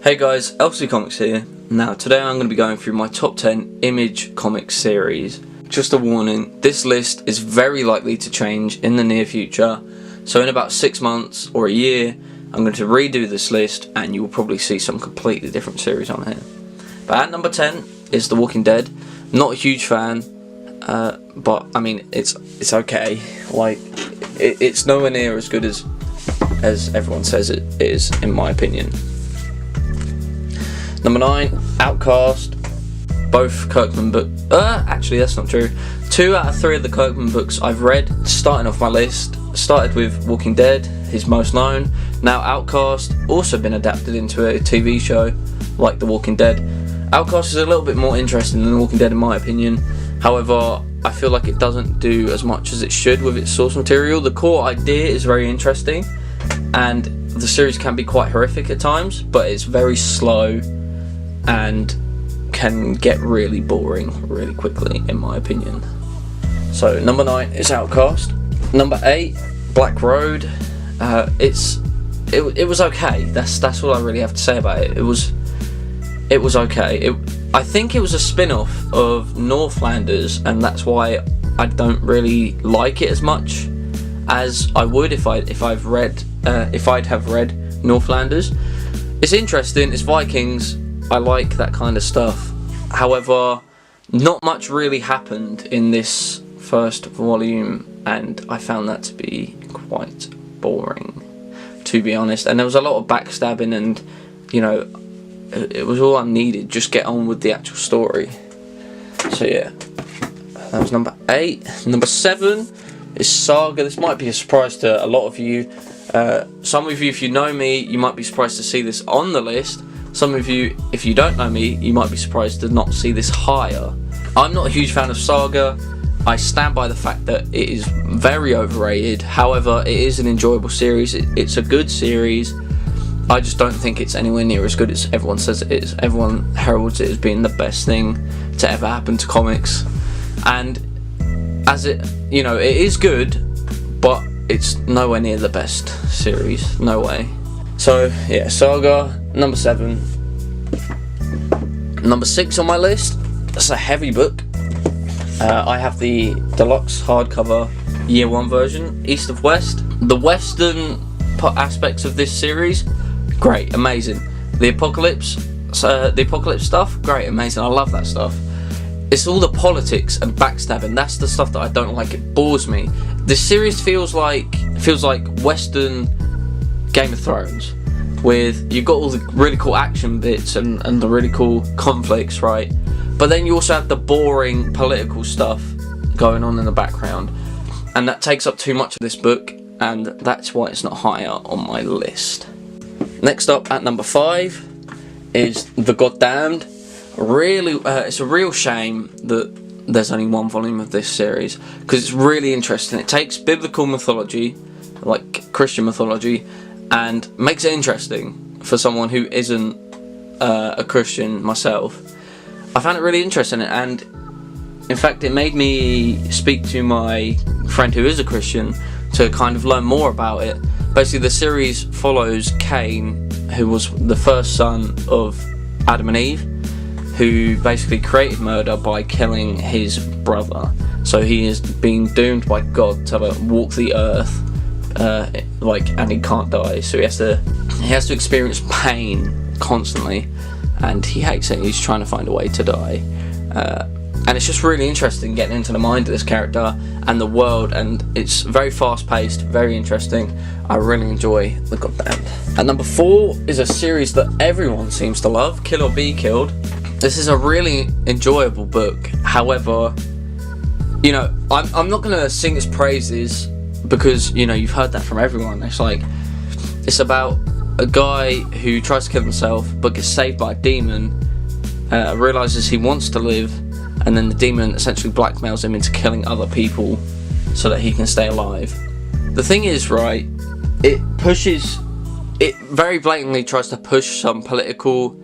Hey guys, LC Comics here. Now today I'm going to be going through my top 10 Image Comics series. Just a warning, this list is very likely to change in the near future, so in about 6 months or a year I'm going to redo this list and you will probably see some completely different series on here. But at number 10 is The Walking Dead. Not a huge fan, but I mean it's okay. Like it's nowhere near as good as everyone says it is, in my opinion. Number 9, Outcast. Both Kirkman books. Actually, that's not true. 2 out of 3 of the Kirkman books I've read. Starting off my list, started with Walking Dead, his most known. Now Outcast, also been adapted into a TV show like The Walking Dead. Outcast is a little bit more interesting than The Walking Dead in my opinion. However, I feel like it doesn't do as much as it should with its source material. The core idea is very interesting, and the series can be quite horrific at times, but it's very slow and can get really boring really quickly, in my opinion. So number 9 is Outcast. Number 8, Black Road. It was okay. That's all I really have to say about it. It was okay. I think it was a spin-off of Northlanders, and that's why I don't really like it as much as I would if I'd have read Northlanders. It's interesting. It's Vikings. I like that kind of stuff. However, not much really happened in this first volume, and I found that to be quite boring, to be honest. And there was a lot of backstabbing, and you know, it was all unneeded. Just get on with the actual story. So yeah, that was number 8. Number 7 is Saga. This might be a surprise to a lot of you. Some of you, if you know me, you might be surprised to see this on the list. Some of you, if you don't know me, you might be surprised to not see this higher. I'm not a huge fan of Saga. I stand by the fact that it is very overrated. However, it is an enjoyable series. It's a good series. I just don't think it's anywhere near as good as everyone says it is. Everyone heralds it as being the best thing to ever happen to comics. And as it is good, but it's nowhere near the best series. No way. So yeah, Saga, number 7. Number 6 on my list, that's a heavy book. I have the deluxe hardcover year 1 version, East of West. The western aspects of this series, great, amazing. The apocalypse stuff, great, amazing. I love that stuff. It's all the politics and backstabbing. That's the stuff that I don't like. It bores me. This series feels like Western Game of Thrones, with you've got all the really cool action bits and the really cool conflicts, right? But then you also have the boring political stuff going on in the background, and that takes up too much of this book, and that's why it's not higher on my list. Next up at number 5 is The Goddamned. Really, it's a real shame that there's only 1 volume of this series, because it's really interesting. It takes biblical mythology, like Christian mythology, and makes it interesting for someone who isn't a Christian myself. I found it really interesting, and in fact it made me speak to my friend who is a Christian to kind of learn more about it. Basically the series follows Cain, who was the first son of Adam and Eve, who basically created murder by killing his brother. So he is being doomed by God to walk the earth, and he can't die. So he has to experience pain constantly, and he hates it. He's trying to find a way to die, and it's just really interesting getting into the mind of this character and the world. And it's very fast-paced, very interesting. I really enjoy The Goddamned. At number 4 is a series that everyone seems to love, Kill or Be Killed. This is a really enjoyable book. However, you know, I'm not going to sing its praises, because you know you've heard that from everyone. It's about a guy who tries to kill himself but gets saved by a demon, realizes he wants to live, and then the demon essentially blackmails him into killing other people so that he can stay alive. The thing is, right, it very blatantly tries to push some political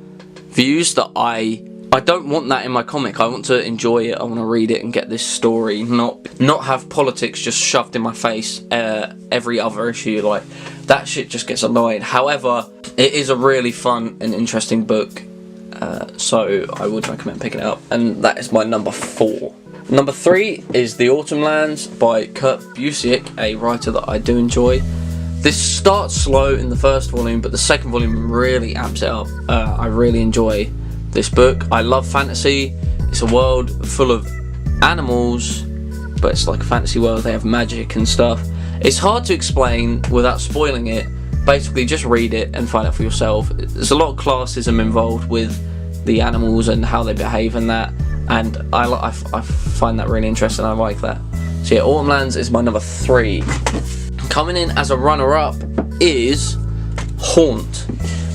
views that I don't want that in my comic. I want to enjoy it, I want to read it and get this story, not have politics just shoved in my face every other issue. Like that shit just gets annoying. However, it is a really fun and interesting book, so I would recommend picking it up, and that is my number 4. Number 3 is The Autumn Lands by Kurt Busiek, a writer that I do enjoy. This starts slow in the first volume, but the second volume really amps it up. I really enjoy this book. I love fantasy. It's a world full of animals, but it's like a fantasy world. They have magic and stuff. It's hard to explain without spoiling it. Basically, just read it and find out for yourself. There's a lot of classism involved with the animals and how they behave and that, and I find that really interesting. I like that. So yeah, Autumn Lands is my number 3. Coming in as a runner-up is Haunt.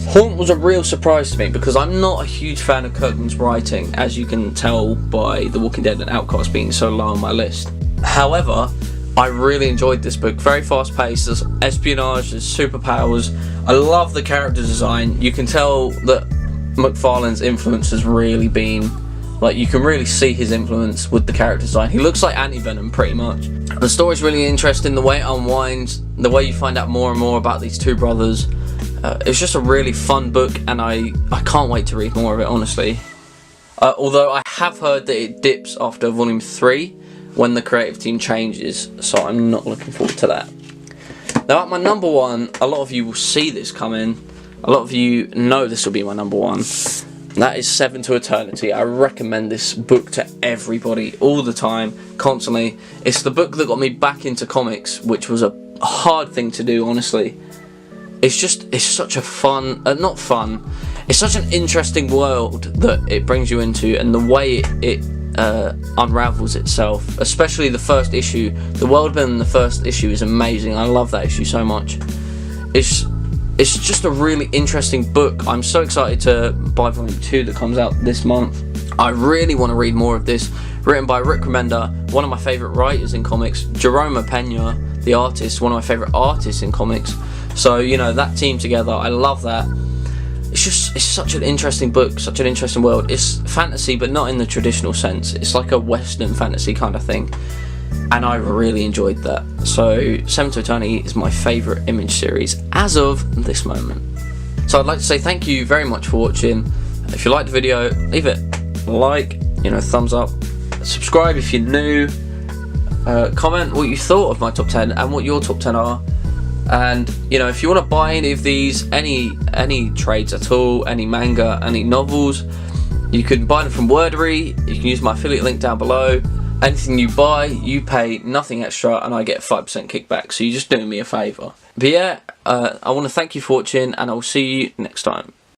Haunt was a real surprise to me because I'm not a huge fan of Kirkman's writing, as you can tell by The Walking Dead and Outcast being so low on my list. However, I really enjoyed this book. Very fast paced, there's espionage, there's superpowers. I love the character design. You can tell that McFarlane's influence has really been, like, you can really see his influence with the character design. He looks like Anti-Venom pretty much. The story's really interesting, the way it unwinds, the way you find out more and more about these two brothers. It's just a really fun book, and I can't wait to read more of it, honestly. Although I have heard that it dips after volume 3 when the creative team changes, so I'm not looking forward to that. Now at my number 1, a lot of you will see this coming. A lot of you know this will be my number 1. That is Seven to Eternity. I recommend this book to everybody, all the time, constantly. It's the book that got me back into comics, which was a hard thing to do, honestly. It's such a fun, it's such an interesting world that it brings you into, and the way it unravels itself, especially the first issue. The world building in the first issue is amazing. I love that issue so much. It's just a really interesting book. I'm so excited to buy volume 2 that comes out this month. I really want to read more of this. Written by Rick Remender, one of my favourite writers in comics. Jerome Pena, the artist, one of my favourite artists in comics. So, you know, that team together, I love that. It's such an interesting book, such an interesting world. It's fantasy, but not in the traditional sense. It's like a Western fantasy kind of thing. And I really enjoyed that. So Seven to Eternity is my favourite Image series as of this moment. So I'd like to say thank you very much for watching. If you liked the video, leave it a like, thumbs up, subscribe if you're new, comment what you thought of my top 10 and what your top 10 are. And if you want to buy any of these, any trades at all, any manga, any novels, you can buy them from Wordery. You can use my affiliate link down below. Anything you buy, you pay nothing extra, and I get a 5% kickback, so you're just doing me a favour. But yeah, I want to thank you for watching, and I'll see you next time.